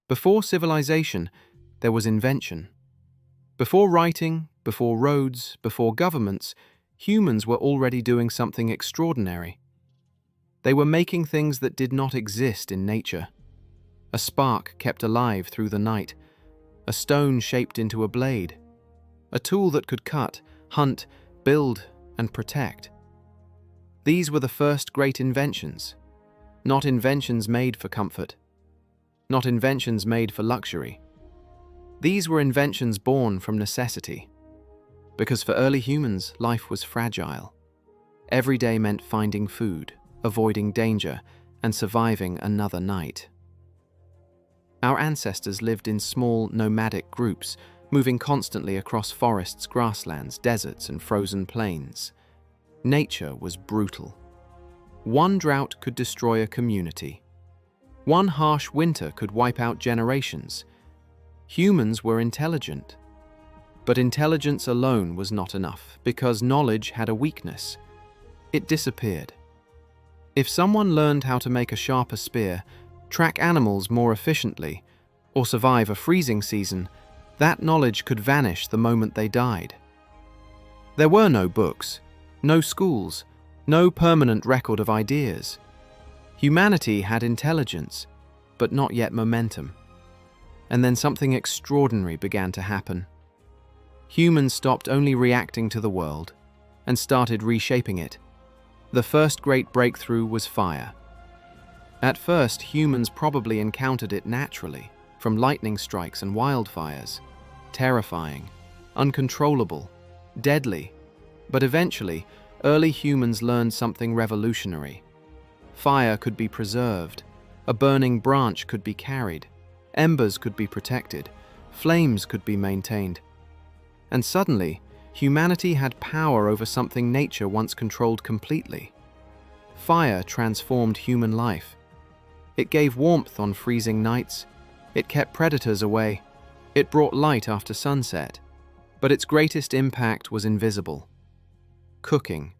Before civilization, there was invention. Before writing, before roads, before governments, humans were already doing something extraordinary. They were making things that did not exist in nature. A spark kept alive through the night, a stone shaped into a blade, a tool that could cut, hunt, build, and protect. These were the first great inventions, not inventions made for comfort, not inventions made for luxury. These were inventions born from necessity, because for early humans, life was fragile. Every day meant finding food, avoiding danger, and surviving another night. Our ancestors lived in small, nomadic groups, moving constantly across forests, grasslands, deserts, and frozen plains. Nature was brutal. One drought could destroy a community. One harsh winter could wipe out generations. Humans were intelligent. But intelligence alone was not enough, because knowledge had a weakness. It disappeared. If someone learned how to make a sharper spear, track animals more efficiently, or survive a freezing season, that knowledge could vanish the moment they died. There were no books, no schools, no permanent record of ideas. Humanity had intelligence, but not yet momentum. And then something extraordinary began to happen. Humans stopped only reacting to the world and started reshaping it. The first great breakthrough was fire. At first, humans probably encountered it naturally, from lightning strikes and wildfires. Terrifying, uncontrollable, deadly. But eventually, early humans learned something revolutionary. Fire could be preserved, a burning branch could be carried, embers could be protected, flames could be maintained. And suddenly, humanity had power over something nature once controlled completely. Fire transformed human life. It gave warmth on freezing nights. It kept predators away. It brought light after sunset. But its greatest impact was invisible. Cooking.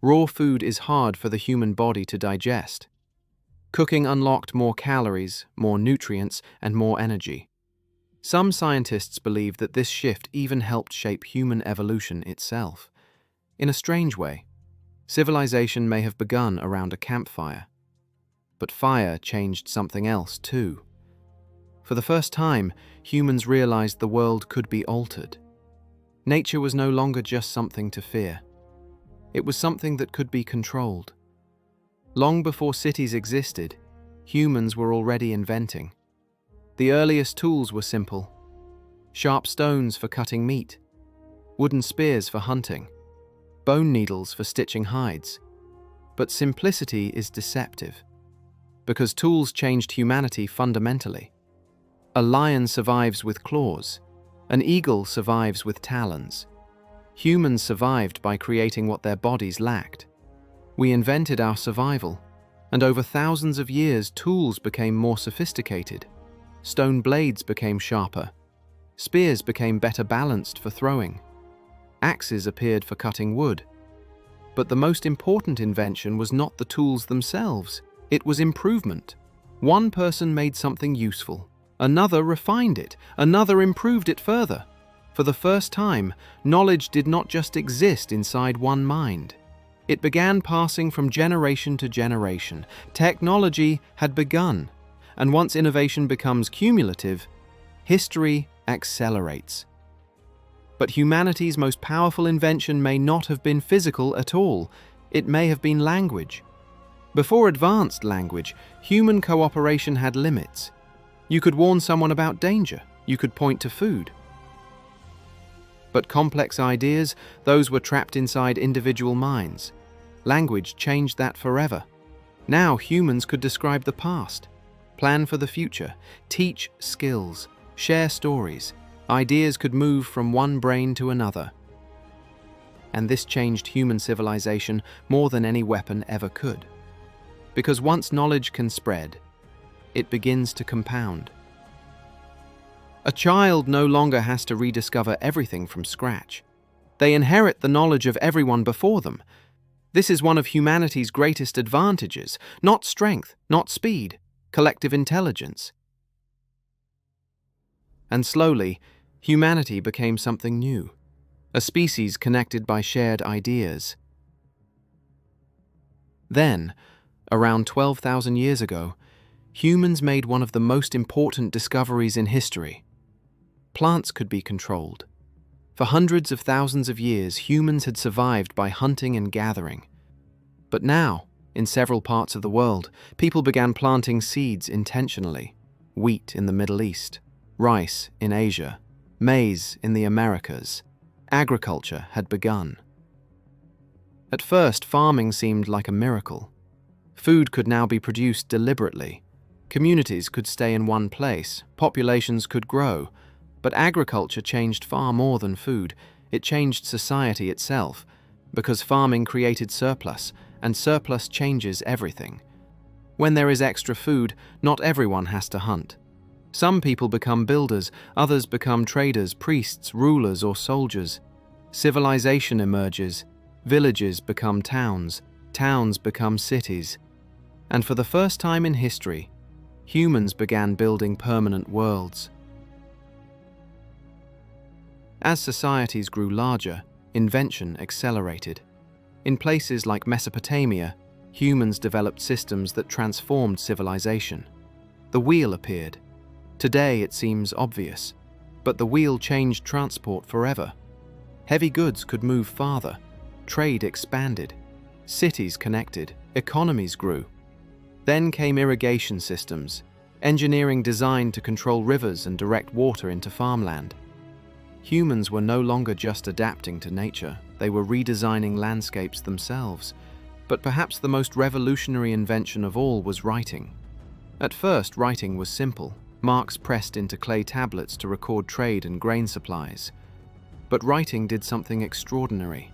Raw food is hard for the human body to digest. Cooking unlocked more calories, more nutrients, and more energy. Some scientists believe that this shift even helped shape human evolution itself. In a strange way, civilization may have begun around a campfire. But fire changed something else too. For the first time, humans realized the world could be altered. Nature was no longer just something to fear. It was something that could be controlled. Long before cities existed, humans were already inventing. The earliest tools were simple: sharp stones for cutting meat, wooden spears for hunting, bone needles for stitching hides. But simplicity is deceptive, because tools changed humanity fundamentally. A lion survives with claws. An eagle survives with talons. Humans survived by creating what their bodies lacked. We invented our survival, and over thousands of years, tools became more sophisticated. Stone blades became sharper. Spears became better balanced for throwing. Axes appeared for cutting wood. But the most important invention was not the tools themselves. It was improvement. One person made something useful. Another refined it. Another improved it further. For the first time, knowledge did not just exist inside one mind. It began passing from generation to generation. Technology had begun, and once innovation becomes cumulative, history accelerates. But humanity's most powerful invention may not have been physical at all. It may have been language. Before advanced language, human cooperation had limits. You could warn someone about danger. You could point to food. But complex ideas, those were trapped inside individual minds. Language changed that forever. Now humans could describe the past, plan for the future, teach skills, share stories. Ideas could move from one brain to another. And this changed human civilization more than any weapon ever could. Because once knowledge can spread, it begins to compound. A child no longer has to rediscover everything from scratch. They inherit the knowledge of everyone before them. This is one of humanity's greatest advantages, not strength, not speed, collective intelligence. And slowly, humanity became something new, a species connected by shared ideas. Then, around 12,000 years ago, humans made one of the most important discoveries in history. Plants could be controlled. For hundreds of thousands of years, humans had survived by hunting and gathering. But now, in several parts of the world, people began planting seeds intentionally. Wheat in the Middle East, rice in Asia, maize in the Americas. Agriculture had begun. At first, farming seemed like a miracle. Food could now be produced deliberately. Communities could stay in one place, populations could grow. But agriculture changed far more than food. It changed society itself, because farming created surplus, and surplus changes everything. When there is extra food, not everyone has to hunt. Some people become builders, others become traders, priests, rulers, or soldiers. Civilization emerges. Villages become towns. Towns become cities. And for the first time in history, humans began building permanent worlds. As societies grew larger, invention accelerated. In places like Mesopotamia, humans developed systems that transformed civilization. The wheel appeared. Today it seems obvious, but the wheel changed transport forever. Heavy goods could move farther. Trade expanded. Cities connected. Economies grew. Then came irrigation systems, engineering designed to control rivers and direct water into farmland. Humans were no longer just adapting to nature, they were redesigning landscapes themselves. But perhaps the most revolutionary invention of all was writing. At first, writing was simple, marks pressed into clay tablets to record trade and grain supplies. But writing did something extraordinary.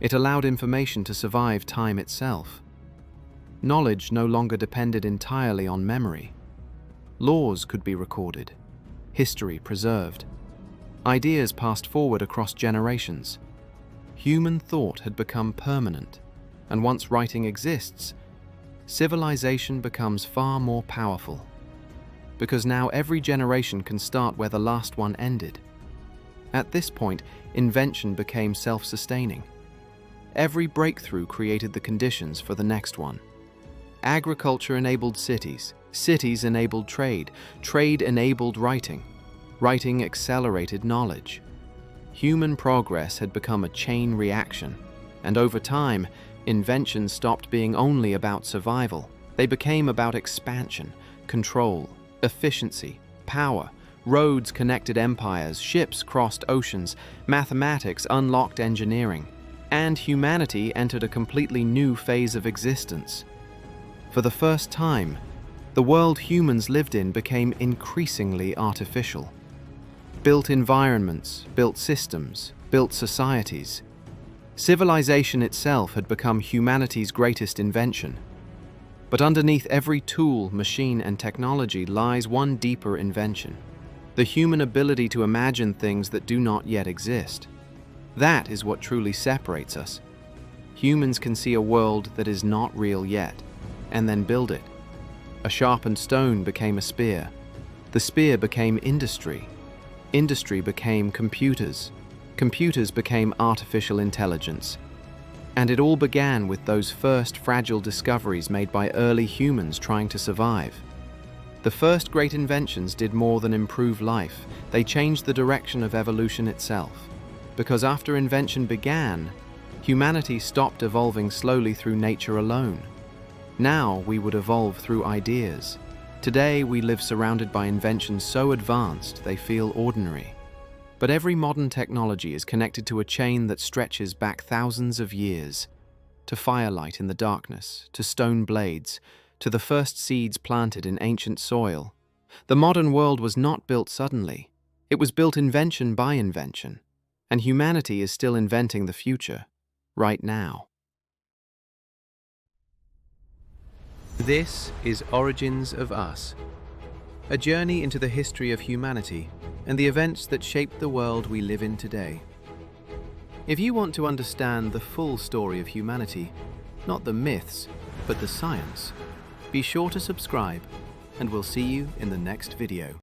It allowed information to survive time itself. Knowledge no longer depended entirely on memory. Laws could be recorded, history preserved. Ideas passed forward across generations. Human thought had become permanent, and once writing exists, civilization becomes far more powerful. Because now every generation can start where the last one ended. At this point, invention became self-sustaining. Every breakthrough created the conditions for the next one. Agriculture enabled cities, cities enabled trade, trade enabled writing. Writing accelerated knowledge. Human progress had become a chain reaction, and over time, inventions stopped being only about survival. They became about expansion, control, efficiency, power. Roads connected empires, ships crossed oceans, mathematics unlocked engineering, and humanity entered a completely new phase of existence. For the first time, the world humans lived in became increasingly artificial. Built environments, built systems, built societies. Civilization itself had become humanity's greatest invention. But underneath every tool, machine, and technology lies one deeper invention: the human ability to imagine things that do not yet exist. That is what truly separates us. Humans can see a world that is not real yet, and then build it. A sharpened stone became a spear. The spear became industry. Industry became computers. Computers became artificial intelligence. And it all began with those first fragile discoveries made by early humans trying to survive. The first great inventions did more than improve life. They changed the direction of evolution itself. Because after invention began, humanity stopped evolving slowly through nature alone. Now we would evolve through ideas. Today we live surrounded by inventions so advanced they feel ordinary. But every modern technology is connected to a chain that stretches back thousands of years. To firelight in the darkness, to stone blades, to the first seeds planted in ancient soil. The modern world was not built suddenly. It was built invention by invention. And humanity is still inventing the future, right now. This is Origins of Us, a journey into the history of humanity and the events that shaped the world we live in today. If you want to understand the full story of humanity, not the myths, but the science, be sure to subscribe, and we'll see you in the next video.